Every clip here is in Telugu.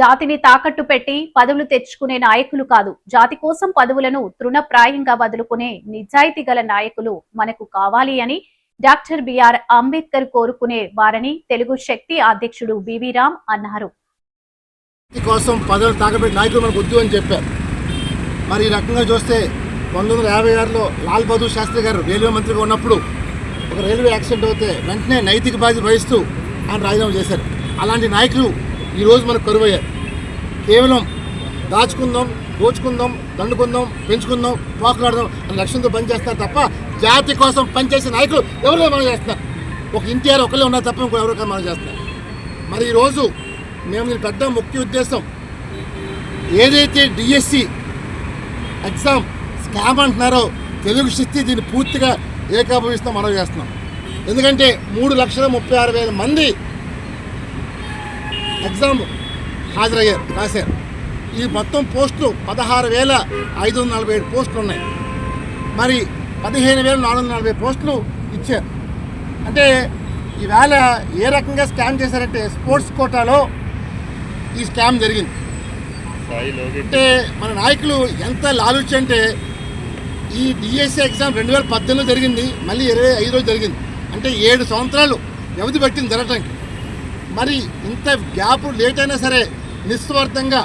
జాతిని తాకట్టు పెట్టి పదవులు తెచ్చుకునే నాయకులు కాదు, జాతి కోసం పదవులను తృణప్రాయంగా వదులుకునే నిజాయితీ గల నాయకులు మనకు కావాలి అని డాక్టర్ బిఆర్ అంబేద్కర్ కోరుకునే వారని తెలుగు శక్తి అధ్యక్షుడు బివి రామ్ అన్నారు. కోసం పదవులు తాకబెట్టి నాయకులు మనకు వద్దు అని చెప్పారు. మరి ఈ రకంగా చూస్తే 1956లో లాల్ బహదూర్ శాస్త్రి గారు రైల్వే మంత్రిగా ఉన్నప్పుడు ఒక రైల్వే యాక్సిడెంట్ అవుతే వెంటనే నైతిక బాధ్యత వహిస్తూ ఆయన రాజీనామా చేశారు. అలాంటి నాయకులు ఈరోజు మనకు కరువయ్యారు. కేవలం దాచుకుందాం, దోచుకుందాం, దండుకుందాం, పెంచుకుందాం, పోకలాడదాం అనే లక్ష్యంతో పనిచేస్తారు తప్ప జాతి కోసం పనిచేసే నాయకులు ఎవరో మనం చేస్తున్నారు. ఒక ఎన్టీఆర్ ఒకళ్ళే ఉన్నారు తప్ప ఇంకో మనం చేస్తున్నారు. మరి ఈరోజు మేము దీని పెద్ద ముఖ్య ఉద్దేశం ఏదైతే డిఎస్సి ఎగ్జామ్ స్కామ్ అంటున్నారో తెలుగు శక్తి దీన్ని పూర్తిగా ఏకాభవిస్తాం మనం చేస్తున్నాం. ఎందుకంటే 3,36,000 మంది ఎగ్జామ్ హాజరయ్యారు, రాశారు. ఈ మొత్తం పోస్టులు 16,547 పోస్టులు ఉన్నాయి. మరి 15,440 పోస్టులు ఇచ్చారు. అంటే ఈవేళ ఏ రకంగా స్కామ్ చేశారంటే స్పోర్ట్స్ కోటాలో ఈ స్కామ్ జరిగింది. అంటే మన నాయకులు ఎంత లాలుచి అంటే ఈ డిఎస్సి ఎగ్జామ్ 2018లో జరిగింది, మళ్ళీ 25 రోజు జరిగింది. అంటే 7 సంవత్సరాలు వ్యవధి పట్టింది జరగటానికి. మరి ఇంత గ్యాప్ లేట్ అయినా సరే నిస్వార్థంగా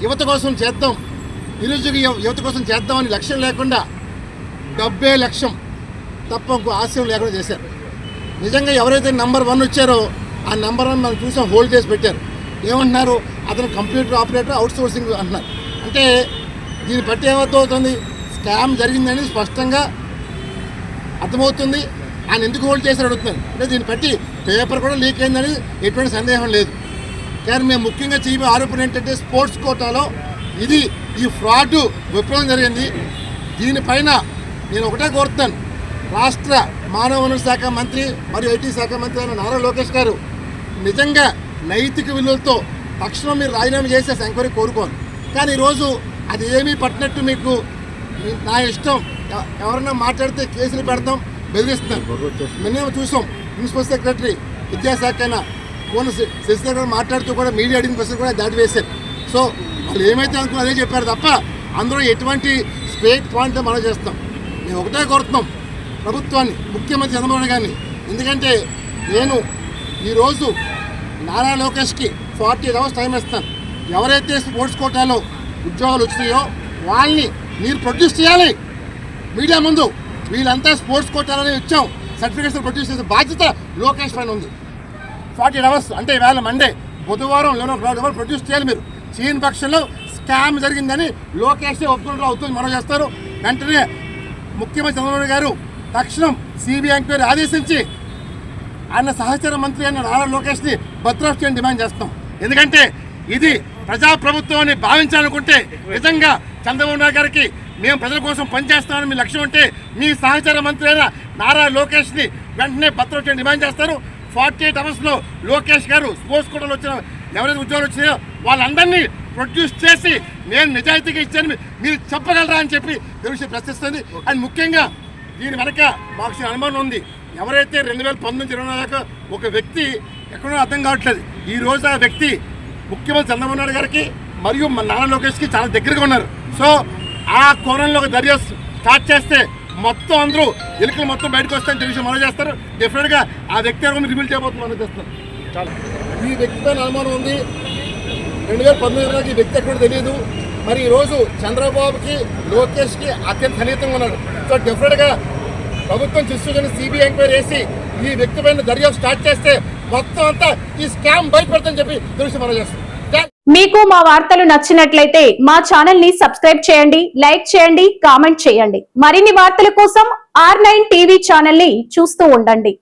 యువత కోసం చేద్దాం, నిరుద్యోగ యువత కోసం చేద్దామని లక్ష్యం లేకుండా డబ్బే లక్ష్యం తప్ప ఇంకో ఆశయం లేకుండా చేశారు. నిజంగా ఎవరైతే నెంబర్ 1 వచ్చారో ఆ నెంబర్ 1 మనం చూసాం, హోల్డ్ చేసి పెట్టారు. ఏమంటున్నారు, అతను కంప్యూటర్ ఆపరేటర్ అవుట్ సోర్సింగ్ అంటున్నారు. అంటే దీన్ని బట్టి ఏమవుతుంది, స్కామ్ జరిగిందని స్పష్టంగా అర్థమవుతుంది. ఆయన ఎందుకు హోల్డ్ చేశారు అడుగుతున్నారు. అంటే దీన్ని బట్టి పేపర్ కూడా లీక్ అయిందని ఎటువంటి సందేహం లేదు. కానీ మేము ముఖ్యంగా చేయబోయే ఆరోపణ ఏంటంటే స్పోర్ట్స్ కోటాలో ఈ ఫ్రాడ్ విప్లవం జరిగింది. దీనిపైన నేను ఒకటే కోరుతున్నాను, రాష్ట్ర మానవ వనరుల శాఖ మంత్రి మరియు ఐటీ శాఖ మంత్రి అయిన నారా లోకేష్ గారు నిజంగా నైతిక విలువలతో తక్షణం మీరు రాజీనామా చేసేసి ఎంక్వైరీ కోరుకోను. కానీ ఈరోజు అది ఏమీ పట్టినట్టు మీకు నా ఇష్టం, ఎవరన్నా మాట్లాడితే కేసులు పెడతాం, బెదిరిస్తున్నారు. మేము చూసాం, ప్రిన్సిపల్ సెక్రటరీ విద్యాశాఖ అయినా శశిధర్ మాట్లాడుతూ కూడా మీడియా అడిగిన ప్రశ్న కూడా దాటి వేశారు. సో వాళ్ళు ఏమైతే అనుకున్నా అదే చెప్పారు తప్ప అందులో ఎటువంటి స్ట్రేట్ పాయింట్ మనం చేస్తాం. మేము ఒకటే కోరుతున్నాం ప్రభుత్వాన్ని, ముఖ్యమంత్రి చంద్రబాబు గారిని. ఎందుకంటే నేను ఈరోజు నారా లోకేష్కి 48 అవర్స్ టైం ఇస్తాను. ఎవరైతే స్పోర్ట్స్ కోటాలో ఉద్యోగాలు వచ్చినాయో వాళ్ళని మీరు ప్రొడ్యూస్ చేయాలి మీడియా ముందు. వీళ్ళంతా స్పోర్ట్స్ కోటాలోనే ఇచ్చాం, సర్టిఫికేట్స్ ప్రొడ్యూస్ చేసే బాధ్యత లోకేష్ పైన ఉంది. 48 అవర్స్ అంటే ఇవాళ మండే, బుధవారం 11 ప్రొడ్యూస్ చేయాలి. మీరు చేయని పక్షంలో స్కామ్ జరిగిందని లోకేష్ ఒప్పుకుంటారు, అవుతుంది మనం చేస్తారు. వెంటనే ముఖ్యమంత్రి చంద్రబాబు గారు తక్షణం సిబిఐ ఎంక్వైరీ ఆదేశించి ఆయన సహచర మంత్రి అయిన నారా లోకేష్ని బర్తరఫ్ చేయని డిమాండ్ చేస్తాం. ఎందుకంటే ఇది ప్రజాప్రభుత్వం అని భావించాలనుకుంటే నిజంగా చంద్రబాబు నాయుడు గారికి మేము ప్రజల కోసం పనిచేస్తామని మీ లక్ష్యం ఉంటే మీ సహచర మంత్రి అయిన నారా లోకేష్ని వెంటనే బర్తరఫ్ చేయని డిమాండ్ చేస్తారు. 48 అవర్స్లో లోకేష్ గారు స్పోర్ట్స్ కోటాలో వచ్చిన ఎవరైతే ఉద్యోగాలు వచ్చినాయో వాళ్ళందరినీ ప్రొడ్యూస్ చేసి నేను నిజాయితీగా ఇచ్చాను మీరు చెప్పగలరా అని చెప్పి తెలుగు ప్రశ్నిస్తుంది. అండ్ ముఖ్యంగా దీని వెనక మాకు అనుమానం ఉంది. ఎవరైతే 2019-20 దాకా ఒక వ్యక్తి ఎక్కడో అర్థం కావట్లేదు, ఈ రోజు ఆ వ్యక్తి ముఖ్యమంత్రి చంద్రబాబు నాయుడు గారికి మరియు మన నారా లోకేష్కి చాలా దగ్గరగా ఉన్నారు. సో ఆ కోణంలో ఒక దర్యాప్తు స్టార్ట్ చేస్తే మొత్తం అందరూ ఎలుకలు మొత్తం బయటకు వస్తాయని తెలిసి మనం చేస్తారు. డెఫినెట్గా ఆ వ్యక్తి ఎవరు రివీల్ చేయబోతుంది మనం చేస్తారు. చాలా ఈ వ్యక్తి పైన అనుమానం ఉంది. 2019 ఈ వ్యక్తి ఎక్కడ తెలియదు. మరి ఈరోజు చంద్రబాబుకి లోకేష్కి అత్యంత సన్నిహితంగా ఉన్నాడు. సో డెఫినెట్గా ప్రభుత్వం చూసుకొని సిబిఐ ఎంక్వైరీ చేసి ఈ వ్యక్తి పైన దర్యాప్తు స్టార్ట్ చేస్తే మొత్తం అంతా ఈ స్కామ్ బయటపడతాని చెప్పి తెలిసి మనం చేస్తాం. మీకు మా వార్తలు నచ్చినట్లయితే మా ఛానల్ ని సబ్స్క్రైబ్ చేయండి, లైక్ చేయండి, కామెంట్ చేయండి. మరిన్ని వార్తల కోసం R9 టీవీ ఛానల్ ని చూస్తూ ఉండండి.